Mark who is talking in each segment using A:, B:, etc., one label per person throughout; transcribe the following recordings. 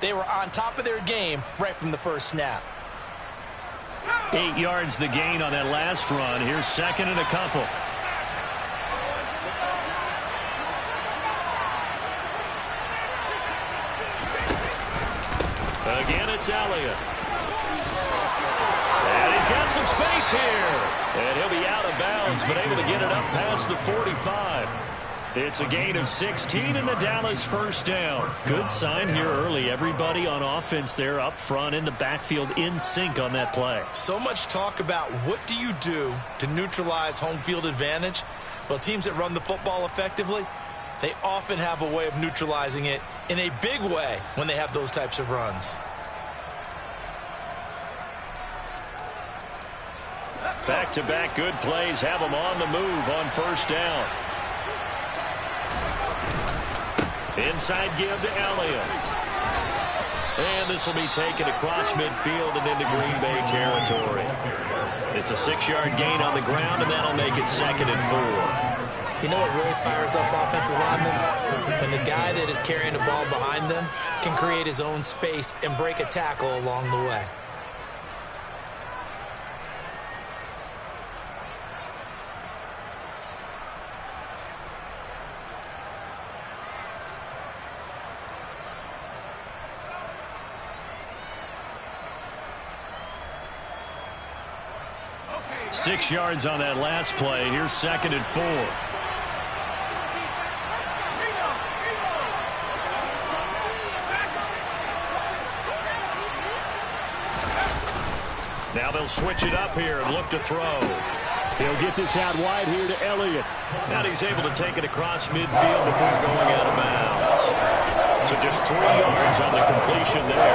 A: They were on top of their game right from the first snap.
B: 8 yards the gain on that last run. Here's second and a couple. Again, it's Elliott. And he's got some space here. And he'll be out of bounds, but able to get it up past the 45. It's a gain of 16 and the Dallas first down. Good sign here early. Everybody on offense there up front in the backfield in sync on that play.
A: So much talk about what do you do to neutralize home field advantage. Well, teams that run the football effectively, they often have a way of neutralizing it in a big way when they have those types of runs.
B: Back-to-back good plays have them on the move on first down. Inside give to Elliott. And this will be taken across midfield and into Green Bay territory. It's a 6-yard gain on the ground, and that'll make it second and 4.
A: You know what really fires up offensive linemen? When the guy that is carrying the ball behind them can create his own space and break a tackle along the way.
B: Okay. 6 yards on that last play. Here's second and 4. Now they'll switch it up here and look to throw. He'll get this out wide here to Elliott. And he's able to take it across midfield before going out of bounds. So just 3 yards on the completion there.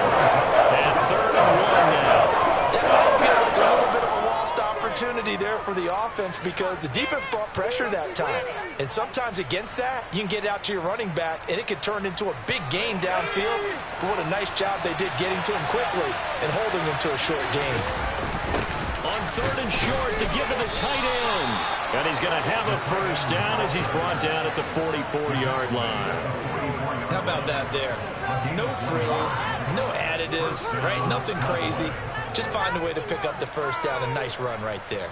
B: And 3rd and 1 now.
A: That might feel like a little bit of a lost opportunity there for the offense because the defense brought pressure that time. And sometimes against that, you can get it out to your running back, and it could turn into a big gain downfield. But what a nice job they did getting to him quickly and holding him to a short gain.
B: On 3rd and short to give to the tight end. And he's going to have a first down as he's brought down at the 44-yard line.
A: How about that there? No frills, no additives, right? Nothing crazy. Just find a way to pick up the first down. A nice run right there.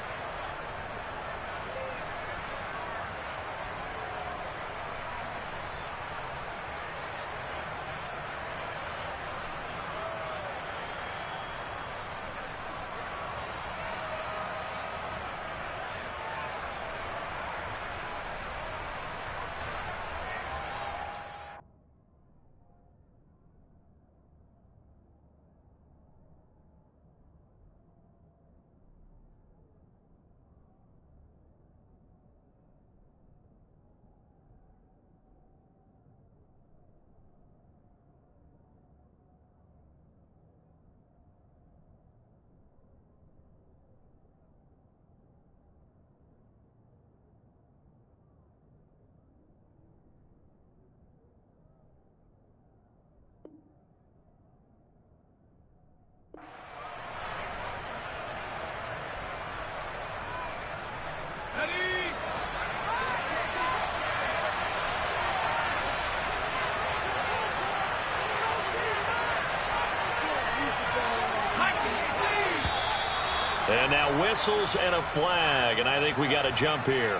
B: And now whistles and a flag, and I think we got a jump here.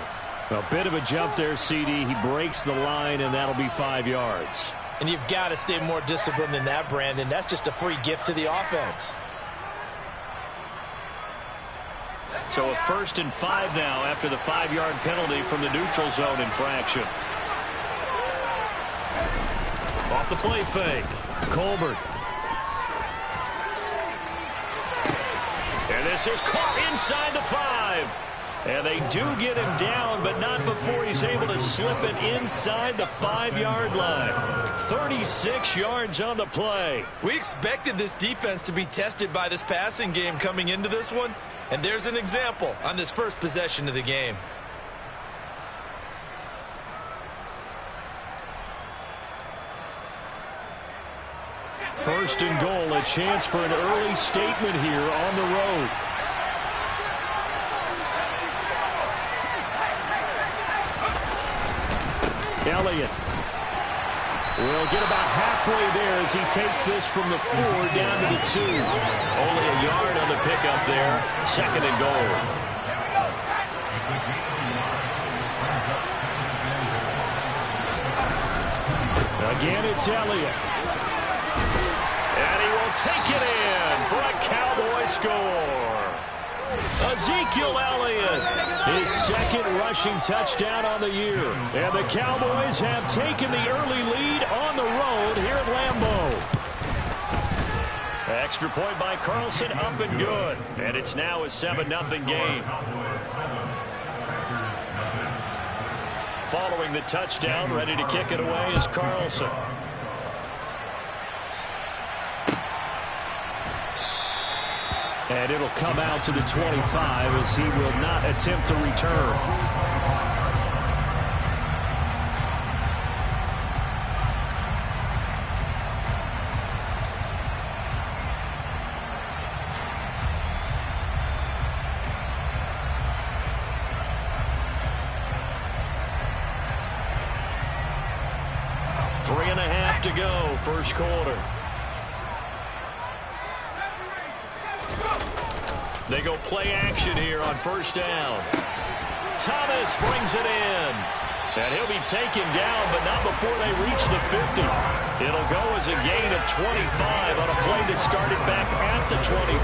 B: A bit of a jump there, CD. He breaks the line, and that'll be 5 yards.
A: And you've got to stay more disciplined than that, Brandon. That's just a free gift to the offense.
B: So a 1st and 5 now after the 5-yard penalty from the neutral zone infraction. Off the play fake. Colbert. And this is caught inside the 5. And they do get him down, but not before he's able to slip it inside the 5-yard line. 36 yards on the play.
A: We expected this defense to be tested by this passing game coming into this one. And there's an example on this first possession of the game.
B: First and goal, a chance for an early statement here on the road. Elliott. We'll get about halfway there as he takes this from the 4 down to the 2. Only a yard on the pickup there. 2nd and goal. Again, it's Elliott. And he will take it in for a Cowboy score. Ezekiel Elliott, his 2nd rushing touchdown on the year. And the Cowboys have taken the early lead on the road here at Lambeau. Extra point by Carlson, up and good. And it's now a 7-0 game. Following the touchdown, ready to kick it away is Carlson. And it'll come out to the 25 as he will not attempt to return. Three and a half to go, first quarter. They go play action here on first down. Thomas brings it in. And he'll be taken down, but not before they reach the 50. It'll go as a gain of 25 on a play that started back at the 25.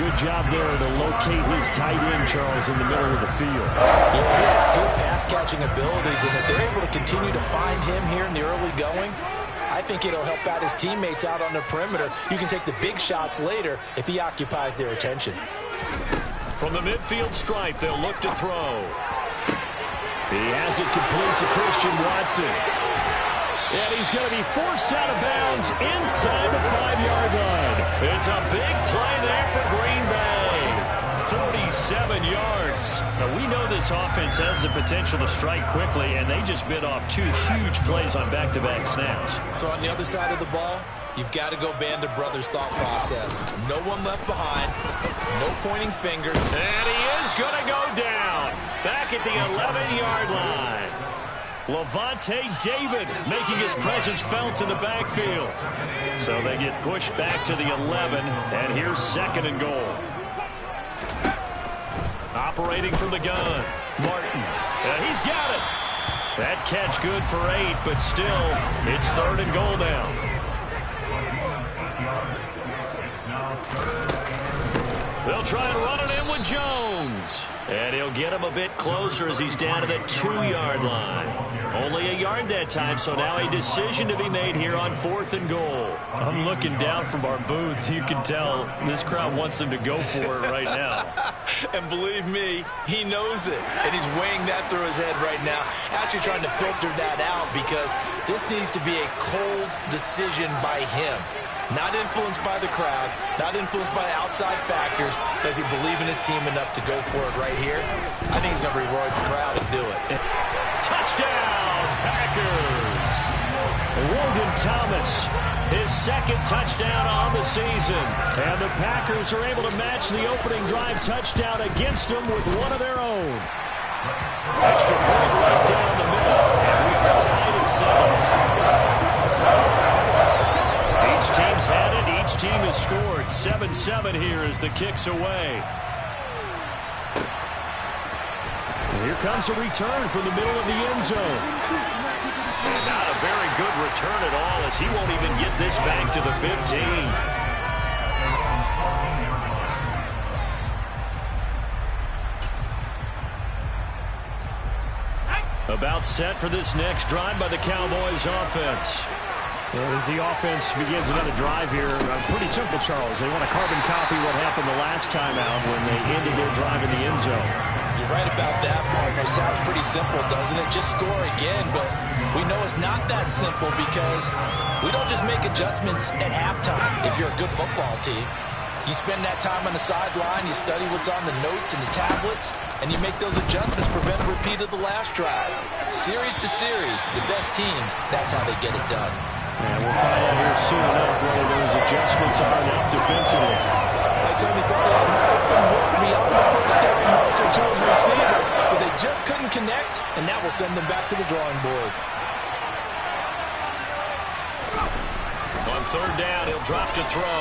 B: Good job there to locate his tight end, Charles, in the middle of the field.
A: Yeah, he has good pass-catching abilities, and if they're able to continue to find him here in the early going, I think it'll help out his teammates out on the perimeter. You can take the big shots later if he occupies their attention.
B: From the midfield stripe, they'll look to throw. He has it complete to Christian Watson. And he's going to be forced out of bounds inside the 5-yard line. It's a big play there for Green Bay. 47 yards. Now, we know this offense has the potential to strike quickly, and they just bit off 2 huge plays on back-to-back snaps.
A: So on the other side of the ball, you've got to go Band of Brothers thought process. No one left behind. No pointing fingers.
B: And he is going to go down. Back at the 11-yard line. Levante David making his presence felt in the backfield. So they get pushed back to the 11, and here's 2nd and goal. Operating from the gun, Martin. And he's got it. That catch good for 8, but still, it's 3rd and goal now. They'll try and run it in with Jones. And he'll get him a bit closer as he's down to the 2-yard line. Only a yard that time, so now a decision to be made here on 4th and goal. I'm looking down from our booths. You can tell this crowd wants him to go for it right now.
A: And believe me, he knows it. And he's weighing that through his head right now. Actually trying to filter that out because this needs to be a cold decision by him. Not influenced by the crowd, not influenced by outside factors. Does he believe in his team enough to go for it right here? I think he's going to reward the crowd and do it.
B: Touchdown, Packers! Logan Thomas, his 2nd touchdown on the season. And the Packers are able to match the opening drive touchdown against them with one of their own. Extra point right down the middle, and we are tied at 7. Each team's had it. Each team has scored. 7-7 here as the kick's away. Here comes a return from the middle of the end zone. And not a very good return at all as he won't even get this back to the 15. About set for this next drive by the Cowboys offense. As the offense begins another drive here, pretty simple, Charles. They want to carbon copy what happened the last time out when they ended their drive in the end zone.
A: You're right about that, partner. Sounds pretty simple, doesn't it? Just score again, but we know it's not that simple because we don't just make adjustments at halftime if you're a good football team. You spend that time on the sideline, you study what's on the notes and the tablets, and you make those adjustments, prevent a repeat of the last drive. Series to series, the best teams, that's how they get it done.
B: And we'll find out here soon enough whether those adjustments are enough defensively.
A: I certainly thought that might have been work beyond the first down marker to his receiver, but they just couldn't connect, and that will send them back to the drawing board.
B: third down, he'll drop to throw.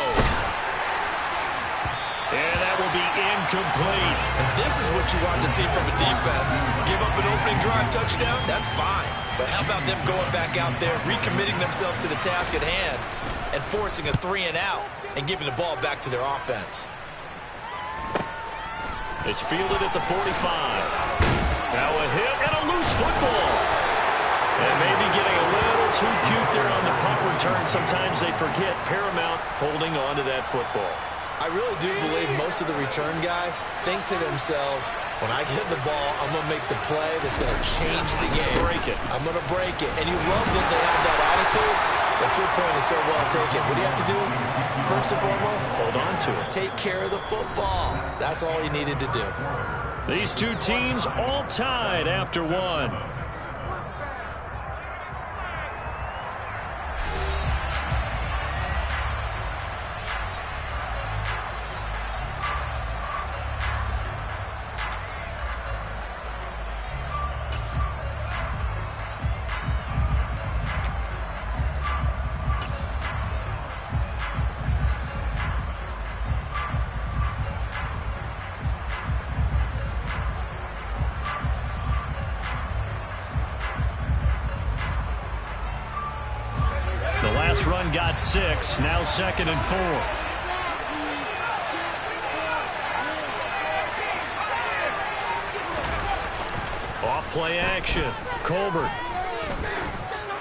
B: And that will be incomplete.
A: And this is what you want to see from a defense. Give up an opening drive touchdown, that's fine. But how about them going back out there, recommitting themselves to the task at hand, and forcing a 3-and-out and giving the ball back to their offense.
B: It's fielded at the 45. Now a hit and a loose football. And maybe getting a little too cute there on the punt return. Sometimes they forget paramount holding on to that football.
A: I really do believe most of the return guys think to themselves, when I get the ball, I'm going to make the play that's going to change the game.
B: Break it.
A: I'm going to break it. And you love that they have that attitude, but your point is so well taken. What do you have to do? First and foremost,
B: hold on to it.
A: Take care of the football. That's all you needed to do.
B: These two teams all tied after one. The last run got 6, now 2nd and 4. Off play action. Colbert.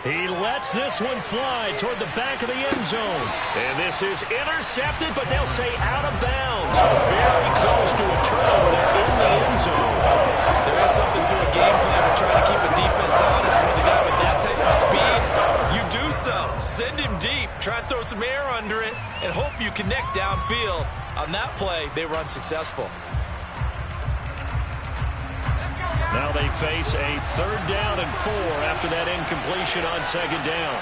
B: He lets this one fly toward the back of the end zone. And this is intercepted, but they'll say out of bounds. Very close to a turnover there in the end zone.
A: There is something to a game plan of trying to keep a defense honest with a guy with that type of speed. You do so. Send him deep. Try and throw some air under it and hope you connect downfield. On that play, they were unsuccessful.
B: Now they face a 3rd down and 4 after that incompletion on 2nd down.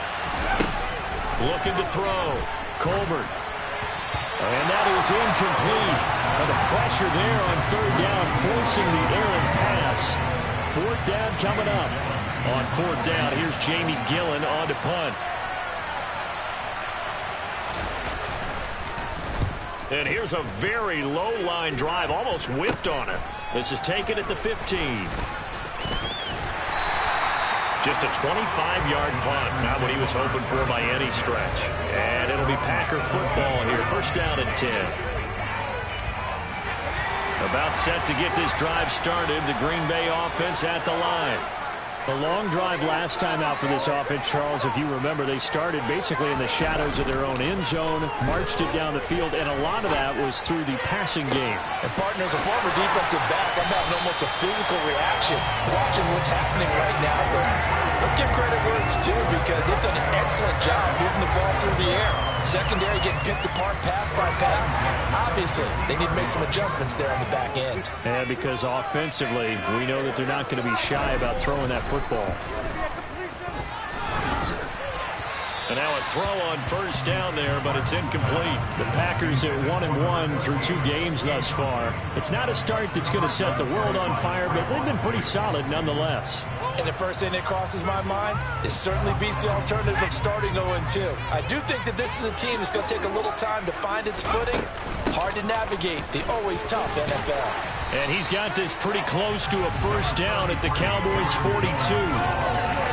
B: Looking to throw. Colbert. And that is incomplete. Now the pressure there on 3rd down, forcing the errant pass. 4th down coming up. On 4th down, here's Jamie Gillen on to punt. And here's a very low line drive, almost whiffed on it. This is taken at the 15. Just a 25-yard punt, not what he was hoping for by any stretch. And it'll be Packer football here, 1st down and 10. About set to get this drive started, the Green Bay offense at the line. A long drive last time out for this offense, Charles. If you remember, they started basically in the shadows of their own end zone, marched it down the field, and a lot of that was through the passing game.
A: And partners, a former defensive back, I'm having almost a physical reaction watching what's happening right now. But let's give credit where it's due because they've done an excellent job moving the ball through the air. Secondary getting picked apart pass by pass. Obviously, they need to make some adjustments there on the back end.
B: And because offensively, we know that they're not going to be shy about throwing that football. And now a throw on 1st down there, but it's incomplete. The Packers at 1-1 through 2 games thus far. It's not a start that's going to set the world on fire, but they've been pretty solid nonetheless.
A: And the first thing that crosses my mind, it certainly beats the alternative of starting 0-2. I do think that this is a team that's going to take a little time to find its footing. Hard to navigate the always tough NFL.
B: And he's got this pretty close to a 1st down at the Cowboys' 42.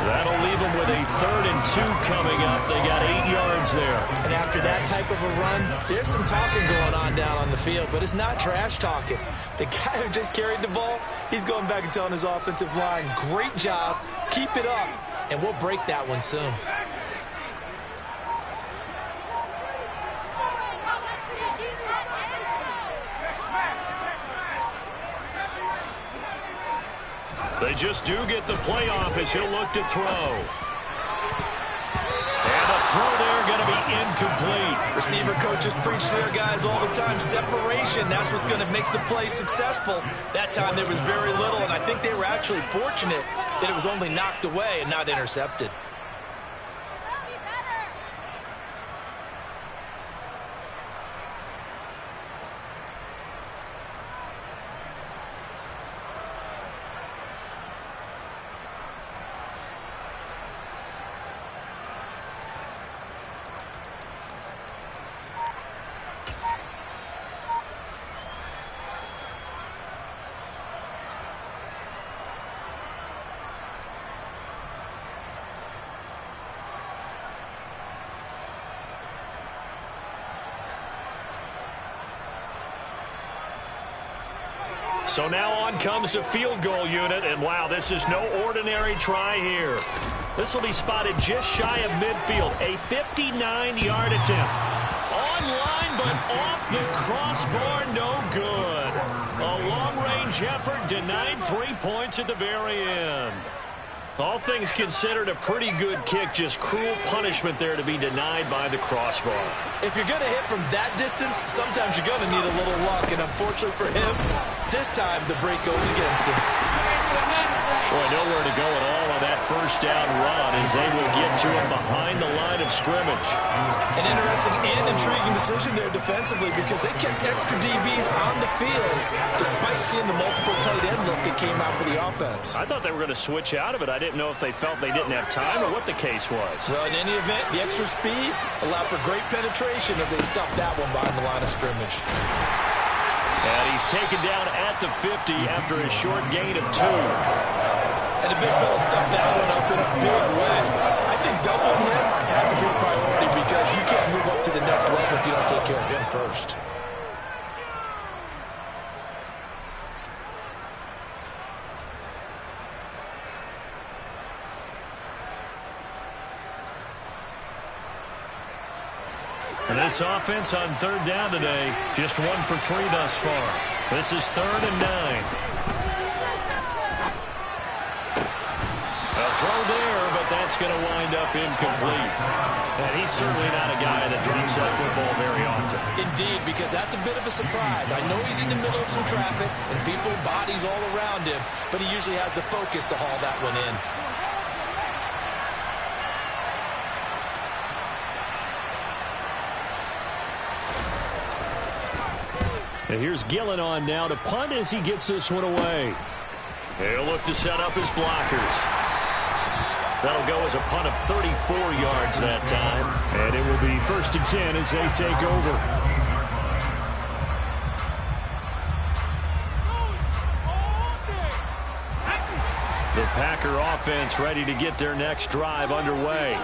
B: That'll leave them with a 3rd and 2 coming up. They got 8 yards there.
A: And after that type of a run, there's some talking going on down on the field, but it's not trash talking. The guy who just carried the ball, he's going back and telling his offensive line, great job, keep it up, and we'll break that one soon.
B: They just do get the playoff as he'll look to throw. And the throw there going to be incomplete.
A: Receiver coaches preach to their guys all the time. Separation, that's what's going to make the play successful. That time there was very little, and I think they were actually fortunate that it was only knocked away and not intercepted.
B: So now on comes the field goal unit, and wow, this is no ordinary try here. This will be spotted just shy of midfield, a 59-yard attempt. Online, but off the crossbar, no good. A long-range effort denied 3 points at the very end. All things considered, a pretty good kick, just cruel punishment there to be denied by the crossbar.
A: If you're going to hit from that distance, sometimes you're going to need a little luck, and unfortunately for him, this time the break goes against him.
B: Boy, nowhere to go at all on that first down run as they will get to him behind the line of scrimmage.
A: An interesting and intriguing decision there defensively because they kept extra DBs on the field despite seeing the multiple tight end look that came out for the offense.
B: I thought they were going to switch out of it. I didn't know if they felt they didn't have time or what the case was.
A: Well, in any event, the extra speed allowed for great penetration as they stuffed that one behind the line of scrimmage.
B: And he's taken down at the 50 after a short gain of 2.
A: And the big fella stuffed that one up in a big way. I think doubling him has to be a priority because you can't move up to the next level if you don't take care of him first.
B: And this offense on third down today, just 1 for 3 thus far. This is 3rd and 9. A throw there, but that's going to wind up incomplete. And he's certainly not a guy that drops that football very often.
A: Indeed, because that's a bit of a surprise. I know he's in the middle of some traffic and people, bodies all around him, but he usually has the focus to haul that one in.
B: And here's Gillen on now to punt as he gets this one away. He'll look to set up his blockers. That'll go as a punt of 34 yards that time. And it will be 1st and 10 as they take over. The Packer offense ready to get their next drive underway.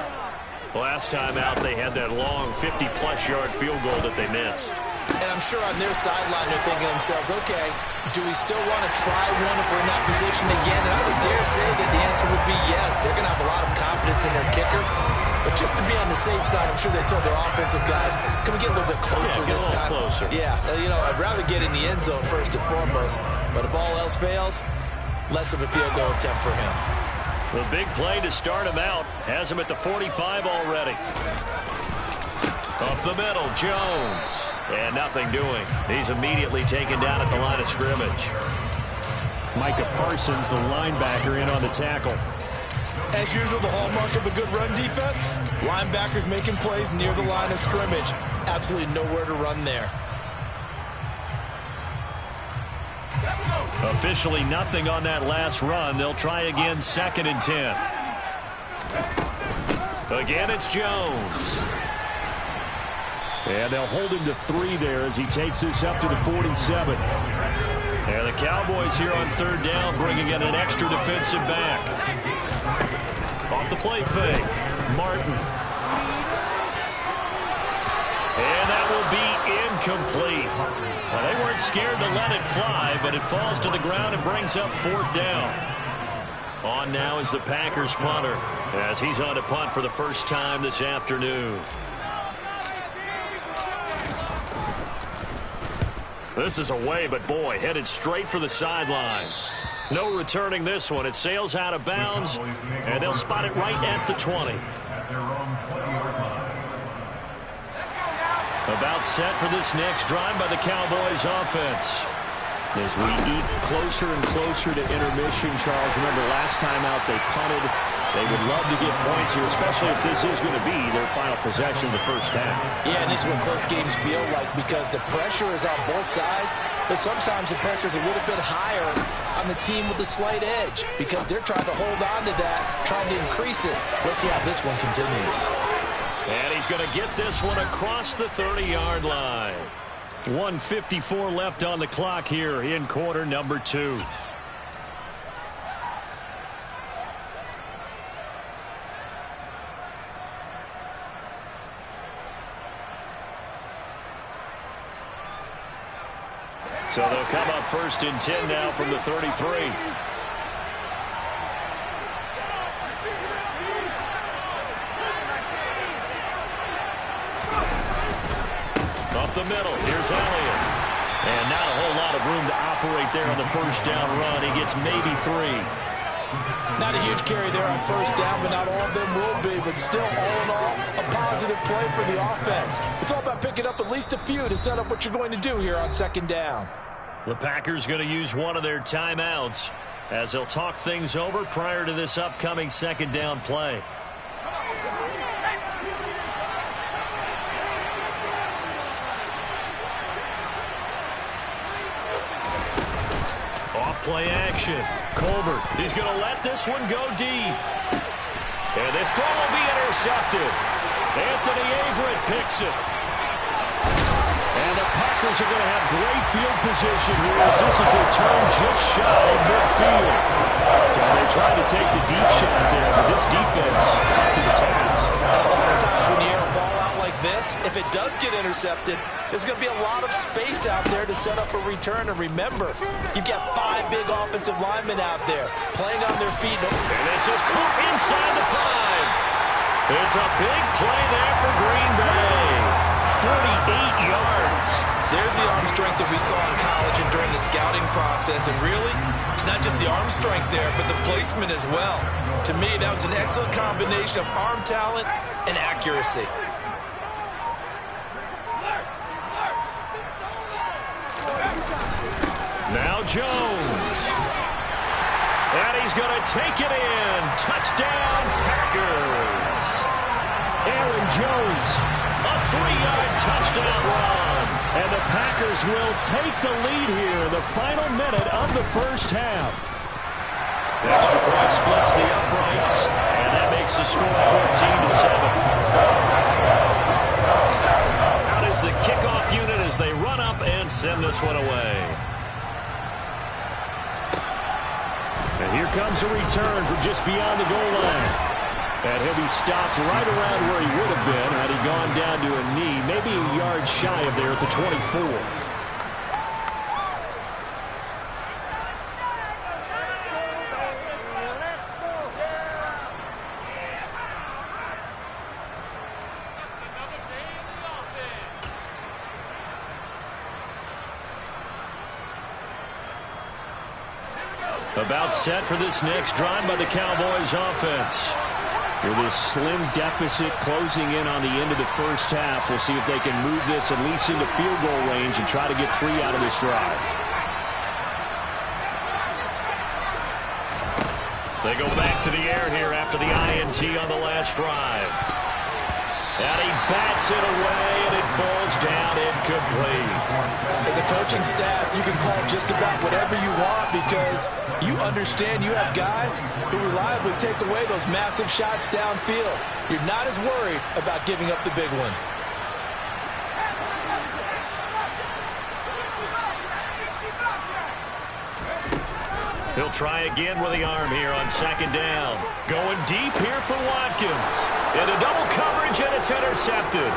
B: Last time out, they had that long 50-plus yard field goal that they missed.
A: And I'm sure on their sideline they're thinking to themselves, okay, do we still want to try one if we're in that position again? And I would dare say that the answer would be yes. They're going to have a lot of confidence in their kicker. But just to be on the safe side, I'm sure they told their offensive guys, can we get a little bit closer this time?
B: Closer.
A: Yeah, you know, I'd rather get in the end zone first and foremost. But if all else fails, less of a field goal attempt for him.
B: The big play to start him out has him at the 45 already. Up the middle, Jones. And nothing doing. He's immediately taken down at the line of scrimmage. Micah Parsons, the linebacker, in on the tackle.
A: As usual, the hallmark of a good run defense, linebackers making plays near the line of scrimmage. Absolutely nowhere to run there.
B: Officially nothing on that last run. They'll try again, 2nd and 10. Again, it's Jones. And they'll hold him to 3 there as he takes this up to the 47. And the Cowboys here on 3rd down bringing in an extra defensive back. Off the play fake, Martin. And that will be incomplete. Well, they weren't scared to let it fly, but it falls to the ground and brings up 4th down. On now is the Packers punter as he's on to punt for the first time this afternoon. This is away, but boy, headed straight for the sidelines. No returning this one. It sails out of bounds, and they'll spot it right at the 20. About set for this next drive by the Cowboys offense. As we eat closer and closer to intermission, Charles, remember last time out they punted. They would love to get points here, especially if this is going to be their final possession of the first half.
A: Yeah, and this is what close games feel like because the pressure is on both sides, but sometimes the pressure is a little bit higher on the team with the slight edge because they're trying to hold on to that, trying to increase it. Let's see how this one continues.
B: And he's going to get this one across the 30-yard line. 1:54 left on the clock here in quarter number 2. So they'll come up 1st and 10 now from the 33. Up the middle, here's Elliott. And not a whole lot of room to operate there on the 1st down run. He gets maybe 3.
A: Not a huge carry there on 1st down, but not all of them will be. But still, all in all, a positive play for the offense. It's all about picking up at least a few to set up what you're going to do here on 2nd down.
B: The Packers going to use one of their timeouts as they'll talk things over prior to this upcoming 2nd down play. Play action. Colbert, he's going to let this one go deep. And this throw will be intercepted. Anthony Averett picks it. And the Packers are going to have great field position here as this is returned just shy of midfield. So they tried to take the deep shot there, but this defense up to the task.
A: A lot of times when you air a ball out like this, if it does get intercepted, there's going to be a lot of space out there to set up a return. And remember, you've got 5 big offensive linemen out there playing on their feet.
B: And this is caught inside the 5. It's a big play there for Green Bay. 48 yards.
A: There's the arm strength that we saw in college and during the scouting process. And really, it's not just the arm strength there, but the placement as well. To me, that was an excellent combination of arm talent and accuracy.
B: Now Jones. And he's going to take it in. Touchdown, Packers. Aaron Jones, a 3-yard touchdown run. And the Packers will take the lead here in the final minute of the 1st half. The extra point splits the uprights, and that makes the score 14-7. Out is the kickoff unit as they run up and send this one away. And here comes a return from just beyond the goal line. And he'll be stopped right around where he would have been had he gone down to a knee, maybe a yard shy of there at the 24. About set for this next drive by the Cowboys offense. With this slim deficit closing in on the end of the 1st half, we'll see if they can move this at least into field goal range and try to get 3 out of this drive. They go back to the air here after the INT on the last drive. And he bats it away, and it falls down incomplete.
A: As a coaching staff, you can call just about whatever you want because you understand you have guys who reliably take away those massive shots downfield. You're not as worried about giving up the big one.
B: He'll try again with the arm here on 2nd down. Going deep here for Watkins. Into double coverage, and it's intercepted.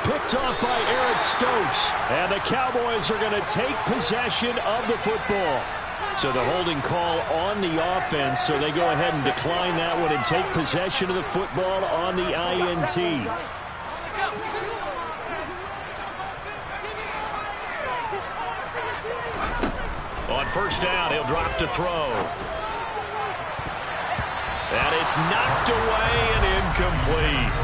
B: Picked off by Eric Stokes. And the Cowboys are going to take possession of the football. So the holding call on the offense, so they go ahead and decline that one and take possession of the football on the INT. On 1st down, he'll drop to throw. And it's knocked away and incomplete.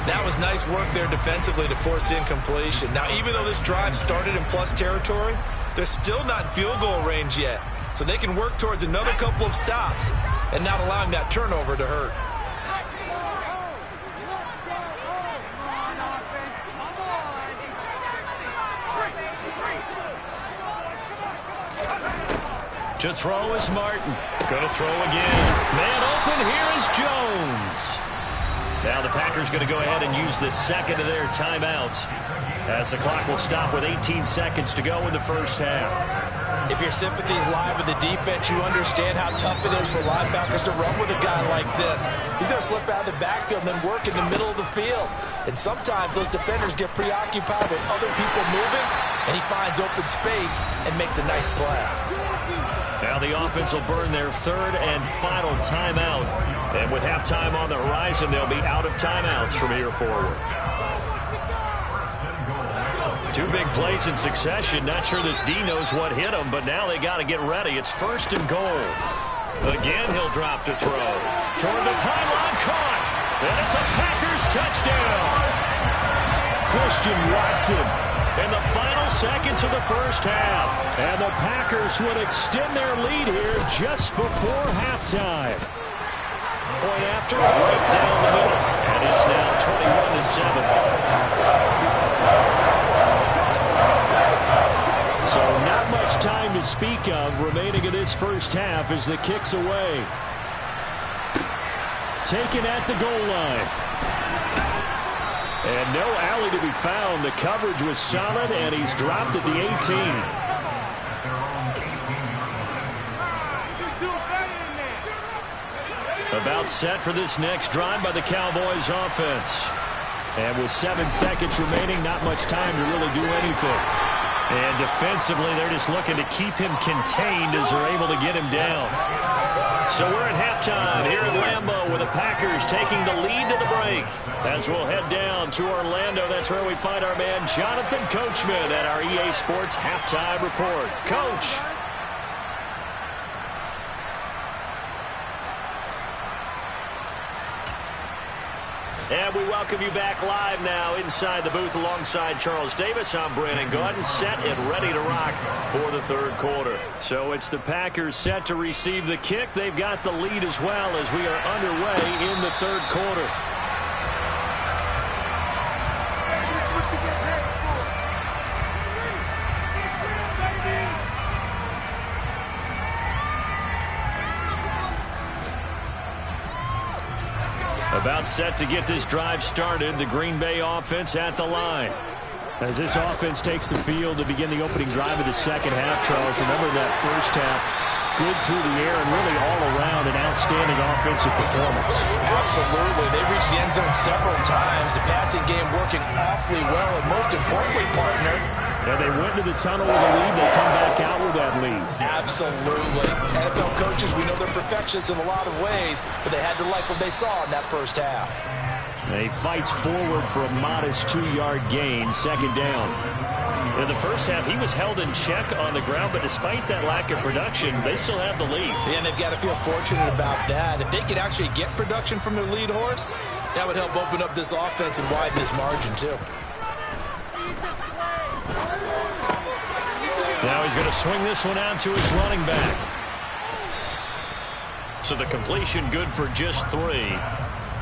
A: That was nice work there defensively to force incompletion. Now, even though this drive started in plus territory, they're still not in field goal range yet. So they can work towards another couple of stops and not allowing that turnover to hurt.
B: To throw is Martin. Going to throw again. Man open, here is Jones. Now the Packers going to go ahead and use the 2nd of their timeouts as the clock will stop with 18 seconds to go in the 1st half.
A: If your sympathies lie with the defense, you understand how tough it is for linebackers to run with a guy like this. He's going to slip out of the backfield and then work in the middle of the field. And sometimes those defenders get preoccupied with other people moving, and he finds open space and makes a nice play.
B: Now the offense will burn their third and final timeout. And with halftime on the horizon, they'll be out of timeouts from here forward. Two big plays in succession. Not sure this D knows what hit him, but now they got to get ready. It's first and goal. Again, he'll drop to throw. Toward the pylon, caught. And it's a Packers touchdown. Christian Watson in the final seconds of the first half. And the Packers would extend their lead here just before halftime. Point after, right down the middle. And it's now 21-7. So not much time to speak of remaining in this first half as the kick's away. Taken at the goal line. And no alley to be found. The coverage was solid, and he's dropped at the 18. About set for this next drive by the Cowboys offense. And with 7 seconds remaining, not much time to really do anything. And defensively, they're just looking to keep him contained as they're able to get him down. So we're at halftime here at Lambeau with the Packers taking the lead to the break. As we'll head down to Orlando, that's where we find our man Jonathan Coachman at our EA Sports Halftime Report. Coach. And we welcome you back live now inside the booth alongside Charles Davis. I'm Brandon Gaudin, set and ready to rock for the third quarter. So it's the Packers set to receive the kick. They've got the lead as well as we are underway in the third quarter. About set to get this drive started. The Green Bay offense at the line. As this offense takes the field to begin the opening drive of the second half, Charles, remember that first half, good through the air and really all around an outstanding offensive performance.
A: Absolutely. They reached the end zone several times. The passing game working awfully well, and most importantly, partner,
B: and they went to the tunnel with a lead. They come back out with that lead.
A: Absolutely. NFL coaches, we know they're perfectionists in a lot of ways, but they had to like what they saw in that first half.
B: And he fights forward for a modest 2-yard gain, second down. In the first half, he was held in check on the ground, but despite that lack of production, they still have the lead.
A: Yeah, and they've got to feel fortunate about that. If they could actually get production from their lead horse, that would help open up this offense and widen this margin, too.
B: Now he's going to swing this one out to his running back. So the completion good for just 3.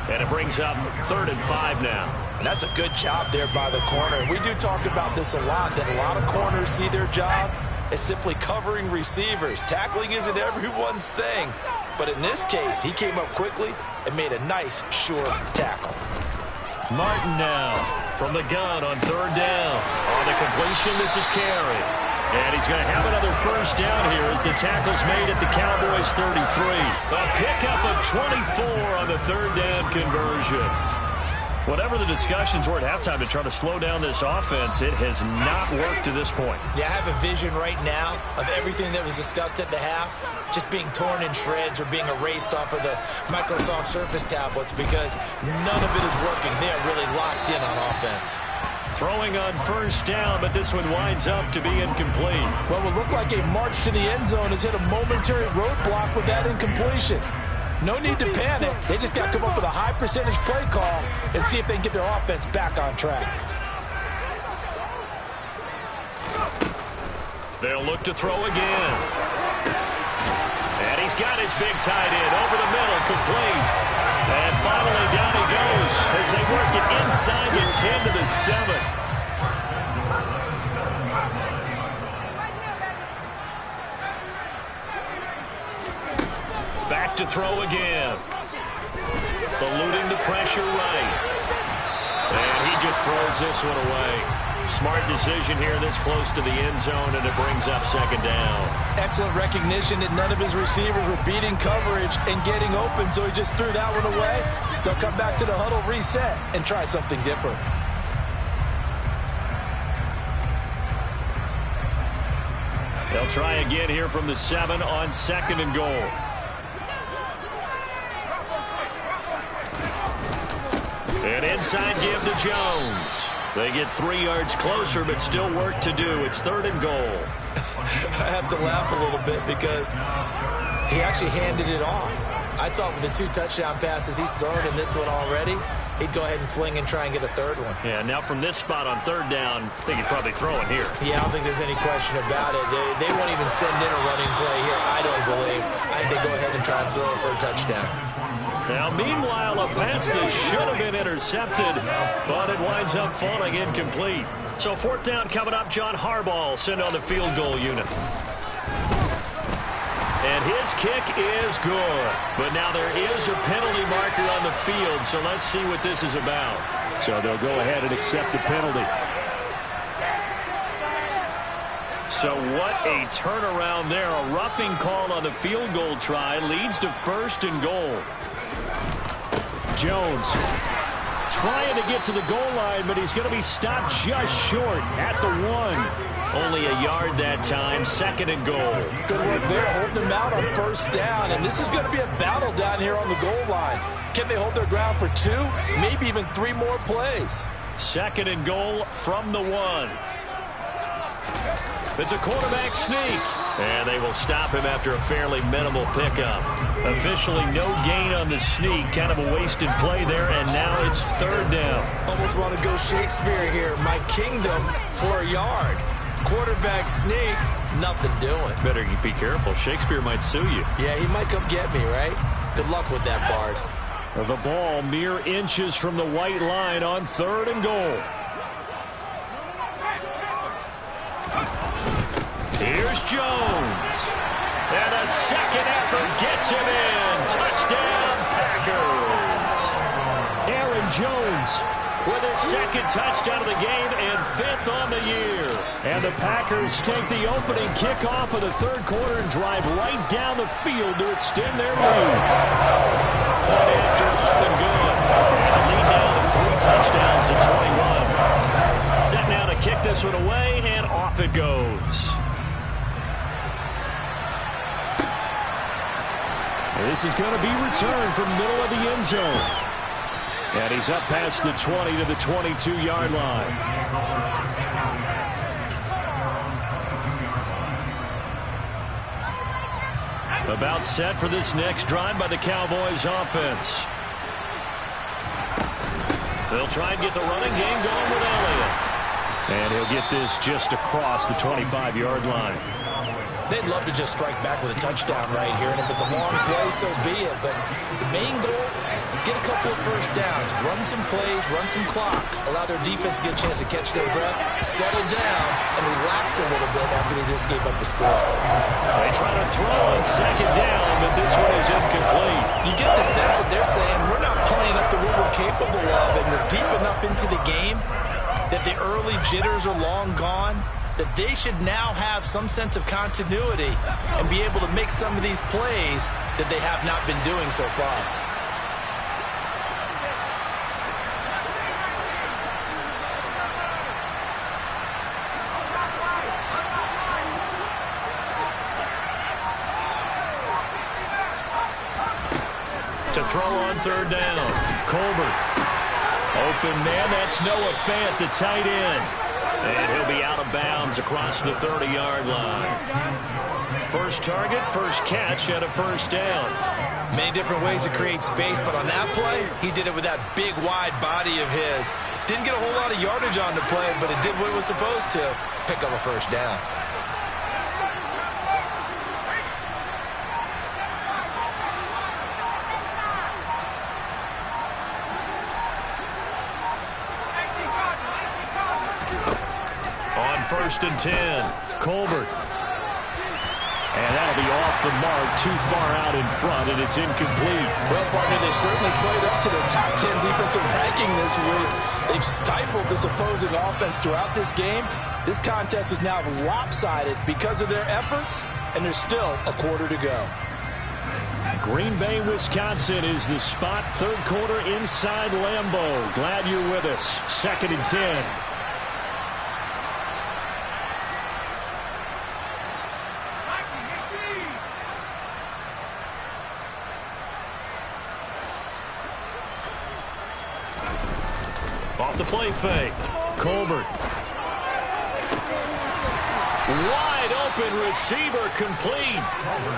B: And it brings up 3rd and 5 now.
A: And that's a good job there by the corner. We do talk about this a lot, that a lot of corners see their job as simply covering receivers. Tackling isn't everyone's thing. But in this case, he came up quickly and made a nice, sure tackle.
B: Martin now from the gun on 3rd down. On the completion, this is Carey. And he's going to have another first down here as the tackle's made at the Cowboys 33. A pickup of 24 on the 3rd down conversion. Whatever the discussions were at halftime to try to slow down this offense, it has not worked to this point.
A: Yeah, I have a vision right now of everything that was discussed at the half just being torn in shreds or being erased off of the Microsoft Surface tablets because none of it is working. They are really locked in on offense.
B: Throwing on first down, but this one winds up to be incomplete.
A: What would look like a march to the end zone has hit a momentary roadblock with that incompletion. No need to panic. They just got to come up with a high percentage play call and see if they can get their offense back on track.
B: They'll look to throw again. And he's got his big tight end over the middle, complete. And finally down he goes as they work it inside the 10 to the 7. Back to throw again. Eluding the pressure right. And he just throws this one away. Smart decision here this close to the end zone, and it brings up second down.
A: Excellent recognition that none of his receivers were beating coverage and getting open, so he just threw that one away. They'll come back to the huddle, reset, and try something different.
B: They'll try again here from the 7 on second and goal. An inside give to Jones. They get 3 yards closer, but still work to do. It's third and goal.
A: I have to laugh a little bit because he actually handed it off. I thought with the 2 touchdown passes he's thrown in this one already, he'd go ahead and fling and try and get a third one.
B: Yeah, now from this spot on third down, I think he'd probably throw it here.
A: Yeah, I don't think there's any question about it. They won't even send in a running play here, I don't believe. I think they go ahead and try and throw it for a touchdown.
B: Now, meanwhile, a pass that should have been intercepted, but it winds up falling incomplete. So fourth down coming up. John Harbaugh sent on the field goal unit. And his kick is good. But now there is a penalty marker on the field, so let's see what this is about. So they'll go ahead and accept the penalty. So what a turnaround there. A roughing call on the field goal try leads to first and goal. Jones trying to get to the goal line, but he's going to be stopped just short at the 1. Only a yard that time, second and goal.
A: Good work there, holding them out on first down, and this is going to be a battle down here on the goal line. Can they hold their ground for 2, maybe even 3 more plays?
B: Second and goal from the 1. It's a quarterback sneak, and they will stop him after a fairly minimal pickup. Officially no gain on the sneak, kind of a wasted play there, and now it's third down.
A: Almost want to go Shakespeare here. My kingdom for a yard. Quarterback sneak, nothing doing.
B: Better be careful. Shakespeare might sue you.
A: Yeah, he might come get me, right? Good luck with that, Bard.
B: The ball mere inches from the white line on third and goal. Here's Jones. And a second effort gets him in. Touchdown, Packers. Aaron Jones with his second touchdown of the game and 5th on the year. And the Packers take the opening kickoff of the third quarter and drive right down the field to extend their lead. Point after up and good. And a lead now to 3 touchdowns at 21. Set now to kick this one away, and off it goes. This is going to be returned from middle of the end zone. And he's up past the 20 to the 22-yard line. About set for this next drive by the Cowboys offense. They'll try and get the running game going with Elliott. And he'll get this just across the 25-yard line.
A: They'd love to just strike back with a touchdown right here, and if it's a long play, so be it. But the main goal, get a couple of first downs, run some plays, run some clock, allow their defense to get a chance to catch their breath, settle down, and relax a little bit after they just gave up the score.
B: They try to throw on second down, but this one is incomplete.
A: You get the sense that they're saying, we're not playing up to what we're capable of, and we're deep enough into the game that the early jitters are long gone, that they should now have some sense of continuity and be able to make some of these plays that they have not been doing so far.
B: To throw on third down, Colbert. Open man, that's Noah Fant, the tight end. And he'll be out of bounds across the 30-yard line. First target, first catch, and a first down.
A: Many different ways to create space, but on that play, he did it with that big, wide body of his. Didn't get a whole lot of yardage on the play, but it did what it was supposed to, pick up a first down.
B: First and 10, Colbert. And that'll be off the mark, too far out in front, and it's incomplete.
A: Well, partner, they certainly played up to their top 10 defensive ranking this week. They've stifled this opposing offense throughout this game. This contest is now lopsided because of their efforts, and there's still a quarter to go.
B: Green Bay, Wisconsin is the spot. Third quarter inside Lambeau. Glad you're with us. 2nd and 10. Off the play fake. Colbert. Wide open receiver complete.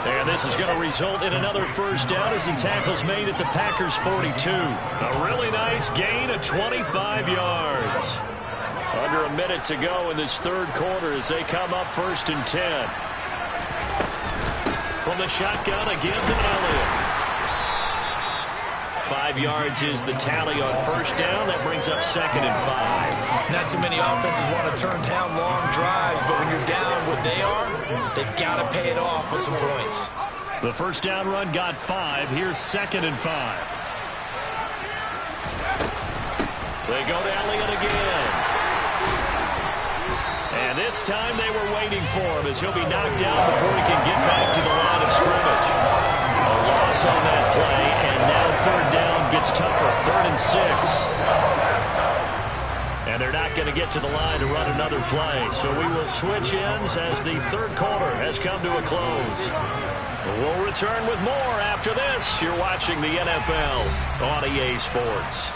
B: And this is going to result in another first down as the tackle's made at the Packers 42. A really nice gain of 25 yards. Under a minute to go in this third quarter as they come up 1st and 10. From the shotgun again to Elliott. 5 yards is the tally on first down. That brings up 2nd and 5.
A: Not too many offenses want to turn down long drives, but when you're down what they are, they've got to pay it off with some points.
B: The first down run got 5. Here's 2nd and 5. They go to Elliott again. And this time they were waiting for him as he'll be knocked down before he can get back to the line of scrimmage. A loss on that play, and now third down gets tougher. 3rd and 6. And they're not going to get to the line to run another play. So we will switch ends as the third quarter has come to a close. We'll return with more after this. You're watching the NFL on EA Sports.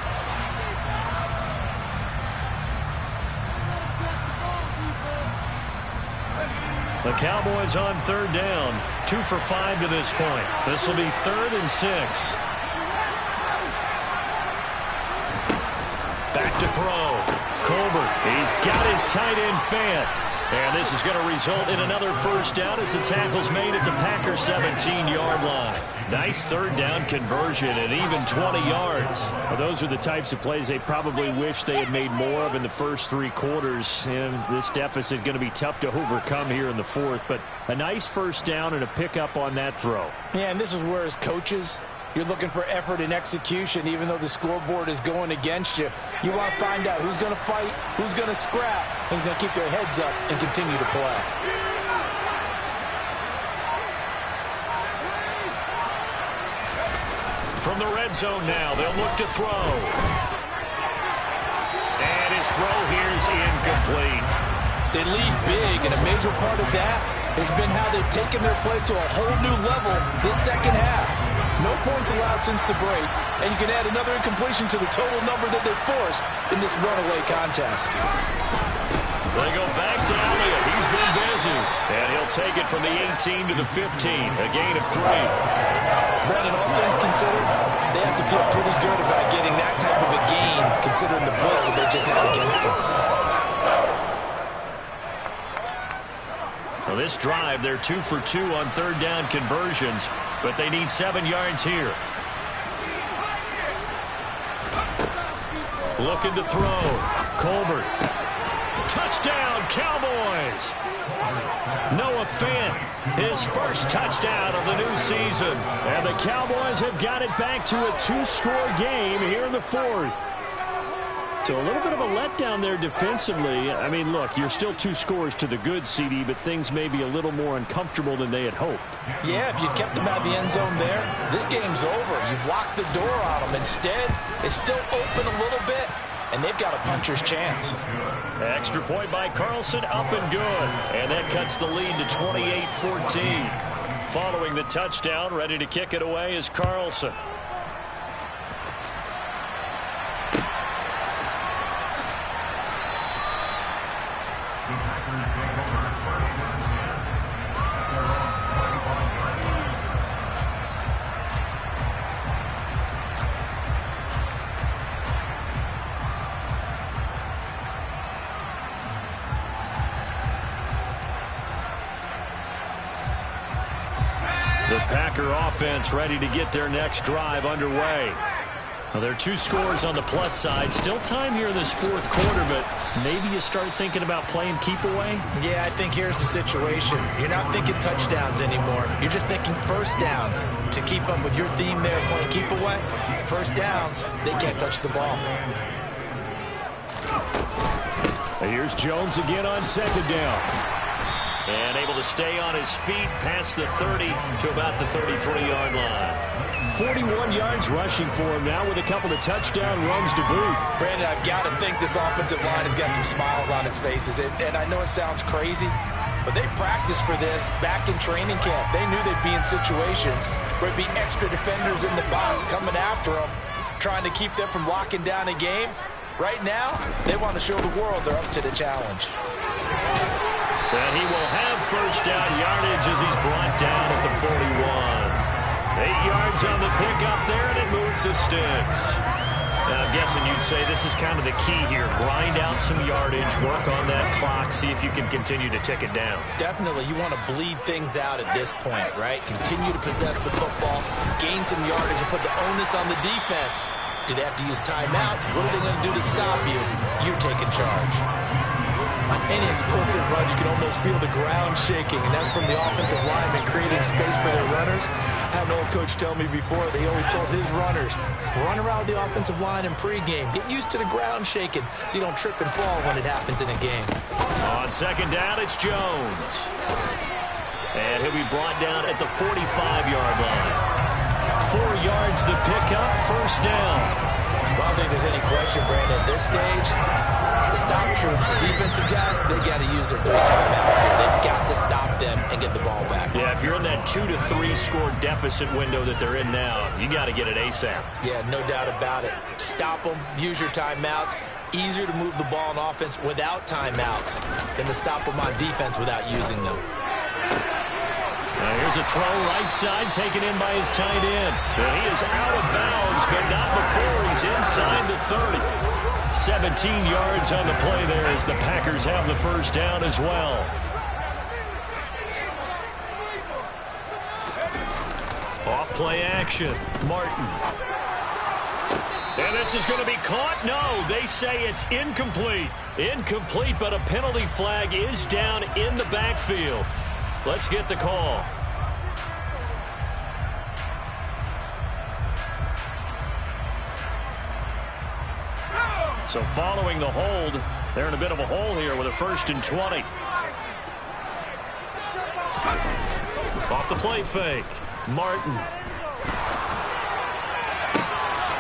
B: The Cowboys on third down. 2 for 5 to this point. This will be 3rd and 6. Back to throw. Colbert. He's got his tight end Fant. And this is going to result in another first down as the tackle's made at the Packers 17-yard line. Nice third down conversion and even 20 yards.
C: Well, those are the types of plays they probably wish they had made more of in the first 3 quarters. And this deficit going to be tough to overcome here in the fourth. But a nice first down and a pickup on that throw.
A: Yeah, and this is where as coaches, you're looking for effort and execution. Even though the scoreboard is going against you, you want to find out who's going to fight, who's going to scrap, who's going to keep their heads up and continue to play.
B: From the red zone now, they'll look to throw. And his throw here is incomplete.
A: They lead big, and a major part of that has been how they've taken their play to a whole new level this second half. No points allowed since the break, and you can add another incompletion to the total number that they forced in this runaway contest.
B: They go back to Elliott. He's been busy. And he'll take it from the 18 to the 15. A gain of 3.
A: Brandon, all things considered, they have to feel pretty good about getting that type of a gain, considering the blitz that they just had against them.
B: Well, this drive, they're 2 for 2 on third down conversions, but they need 7 yards here. Looking to throw. Colbert. Touchdown, Cowboys! Noah Fant, his first touchdown of the new season. And the Cowboys have got it back to a 2-score game here in the fourth.
C: So a little bit of a letdown there defensively. I mean, look, you're still 2 scores to the good, CD, but things may be a little more uncomfortable than they had hoped.
A: Yeah, if you kept them out of the end zone there, this game's over. You've locked the door on them. Instead, it's still open a little bit, and they've got a puncher's chance.
B: Extra point by Carlson, up and good. And that cuts the lead to 28-14. Following the touchdown, ready to kick it away is Carlson. The Packer offense ready to get their next drive underway.
C: Well, there are two scores on the plus side. Still time here in this fourth quarter, but maybe you start thinking about playing keep away?
A: Yeah, I think here's the situation. You're not thinking touchdowns anymore. You're just thinking first downs. To keep up with your theme there, playing keep away, first downs, they can't touch the ball.
C: Here's Jones again on second down.
B: And able to stay on his feet past the 30 to about the 33-yard line.
C: 41 yards rushing for him now with a couple of touchdown runs to boot.
A: Brandon, I've got to think this offensive line has got some smiles on its faces. And I know it sounds crazy, but they practiced for this back in training camp. They knew they'd be in situations where it'd be extra defenders in the box coming after them, trying to keep them from locking down a game. Right now, they want to show the world they're up to the challenge.
B: And he will have first down yardage as he's brought down at the 41. 8 yards on the pickup there, and it moves the sticks. Now, I'm guessing you'd say this is kind of the key here. Grind out some yardage, work on that clock, see if you can continue to tick it down.
A: Definitely, you want to bleed things out at this point, right? Continue to possess the football, gain some yardage, and put the onus on the defense. Do they have to use timeouts? What are they going to do to stop you? You're taking charge. On any explosive run, you can almost feel the ground shaking, and that's from the offensive linemen creating space for their runners. I had an old coach tell me before, they always told his runners, run around the offensive line in pregame. Get used to the ground shaking so you don't trip and fall when it happens in a game.
B: On second down, it's Jones. And he'll be brought down at the 45-yard line. 4 yards the pickup, first down.
A: Well, I don't think there's any question, Brandon, at this stage, the stop troops, the defensive guys, they got to use their 3 timeouts here. They've got to stop them and get the ball back.
B: Yeah, if you're in that 2 to 3 score deficit window that they're in now, you got to get it ASAP.
A: Yeah, no doubt about it. Stop them, use your timeouts. Easier to move the ball on offense without timeouts than to stop them on defense without using them.
B: Now here's a throw right side taken in by his tight end. And he is out of bounds, but not before he's inside the 30. 17 yards on the play there as the Packers have the first down as well. Off play action. Martin. And this is going to be caught. No, they say it's incomplete. Incomplete, but a penalty flag is down in the backfield. Let's get the call. So following the hold, they're in a bit of a hole here with a 1st and 20. Off the play fake. Martin.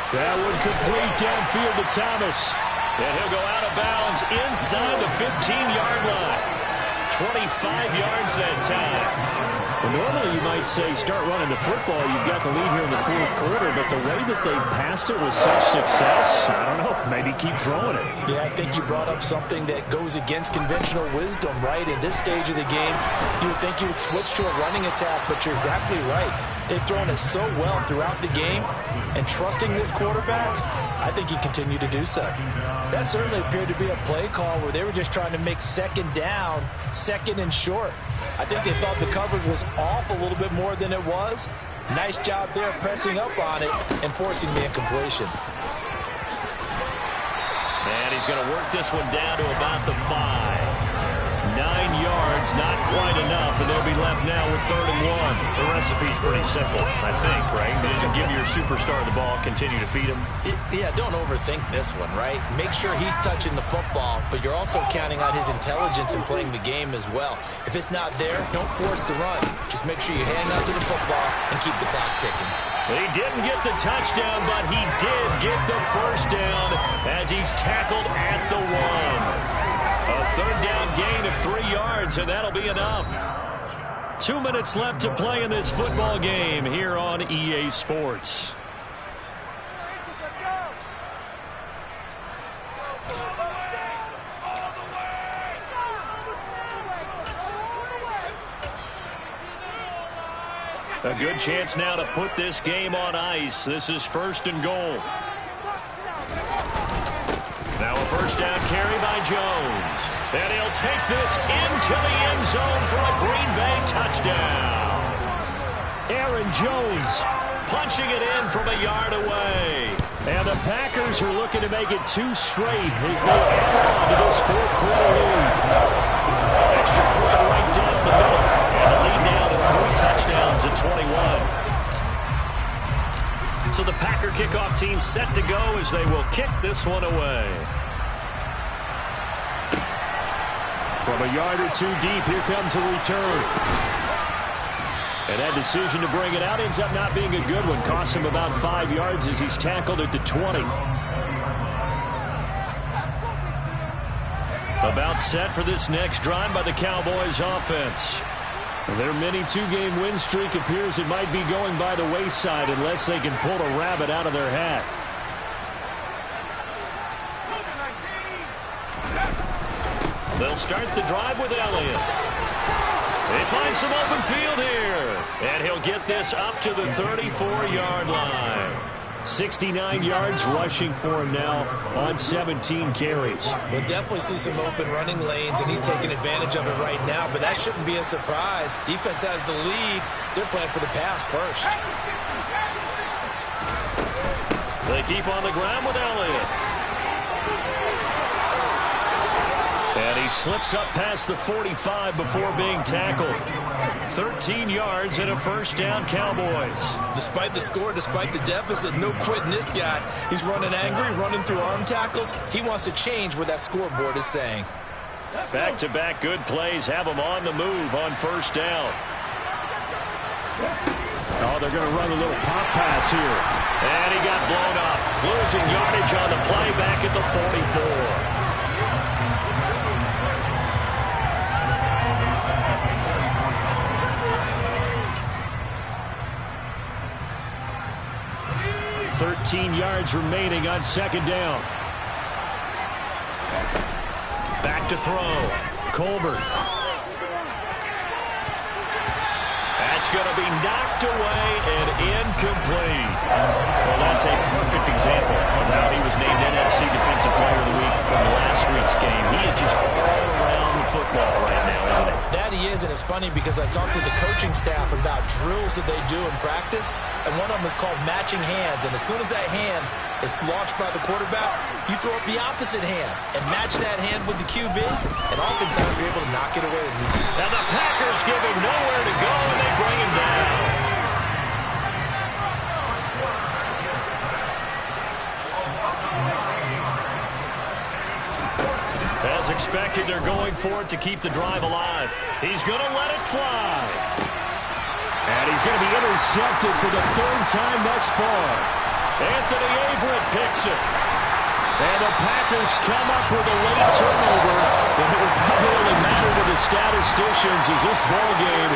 C: That one complete downfield to Thomas.
B: And he'll go out of bounds inside the 15-yard line. 25 yards that time.
C: Well, normally you might say start running the football. You've got the lead here in the fourth quarter, but the way that they passed it with such success, I don't know, maybe keep throwing it.
A: Yeah, I think you brought up something that goes against conventional wisdom, right? In this stage of the game, you would think you would switch to a running attack, but you're exactly right. They've thrown it so well throughout the game, and trusting this quarterback, I think he continued to do so. That certainly appeared to be a play call where they were just trying to make second down, second and short. I think they thought the coverage was off a little bit more than it was. Nice job there pressing up on it and forcing the incompletion.
B: And he's going to work this one down to about the 5. 9 yards, not quite enough, and they'll be left now with 3rd and 1. The recipe's pretty simple, I think, right? You give your superstar the ball, continue to feed him.
A: Yeah, don't overthink this one, right? Make sure he's touching the football, but you're also counting on his intelligence in playing the game as well. If it's not there, don't force the run. Just make sure you hang on to the football and keep the clock ticking.
B: He didn't get the touchdown, but he did get the first down as he's tackled at the 1. A 3rd down gain of 3 yards, and that'll be enough. 2 minutes left to play in this football game here on EA Sports. A good chance now to put this game on ice. This is 1st and goal. Now a first down carry by Jones. And he'll take this into the end zone for a Green Bay touchdown. Aaron Jones punching it in from a yard away.
C: And the Packers are looking to make it 2 straight as they add on to this fourth quarter lead.
B: Extra point right down the middle. And the lead now to 3 touchdowns at 21. So the Packer kickoff team set to go as they will kick this one away.
C: From a yard or 2 deep, here comes a return. And that decision to bring it out ends up not being a good one. Cost him about 5 yards as he's tackled at the 20.
B: About set for this next drive by the Cowboys offense.
C: Their mini 2-game win streak appears it might be going by the wayside unless they can pull a rabbit out of their hat.
B: They'll start the drive with Elliott. They find some open field here. And he'll get this up to the 34-yard line.
C: 69 yards rushing for him now on 17 carries.
A: We'll definitely see some open running lanes, and he's taking advantage of it right now, but that shouldn't be a surprise. Defense has the lead. They're playing for the pass first.
B: They keep on the ground with Elliott. And he slips up past the 45 before being tackled. 13 yards and a first down, Cowboys.
A: Despite the score, despite the deficit, no quitting this guy. He's running angry, running through arm tackles. He wants to change what that scoreboard is saying.
B: Back-to-back good plays have him on the move on first down.
C: Oh, they're going to run a little pop pass here.
B: And he got blown up. Losing yardage on the play back at the 44.
C: 13 yards remaining on second down.
B: Back to throw.
C: Colbert.
B: That's going to be knocked away and incomplete. Well, that's a perfect example of how he was named NFC Defensive Player of the Week from last week's game. He is just all around the football right now, isn't he?
A: That he is, and it's funny because I talked with the coaching staff about drills that they do in practice, and one of them is called matching hands. And as soon as that hand is launched by the quarterback, you throw up the opposite hand and match that hand with the QB, and oftentimes you're able to knock it away.
B: And the Packers give him nowhere to go, and they bring him down. As expected, they're going for it to keep the drive alive. He's going to let it fly.
C: And he's going to be intercepted for the 3rd time thus far.
B: Anthony Averett picks it.
C: And the Packers come up with a late turnover. But it will probably matter to the statisticians as this ball game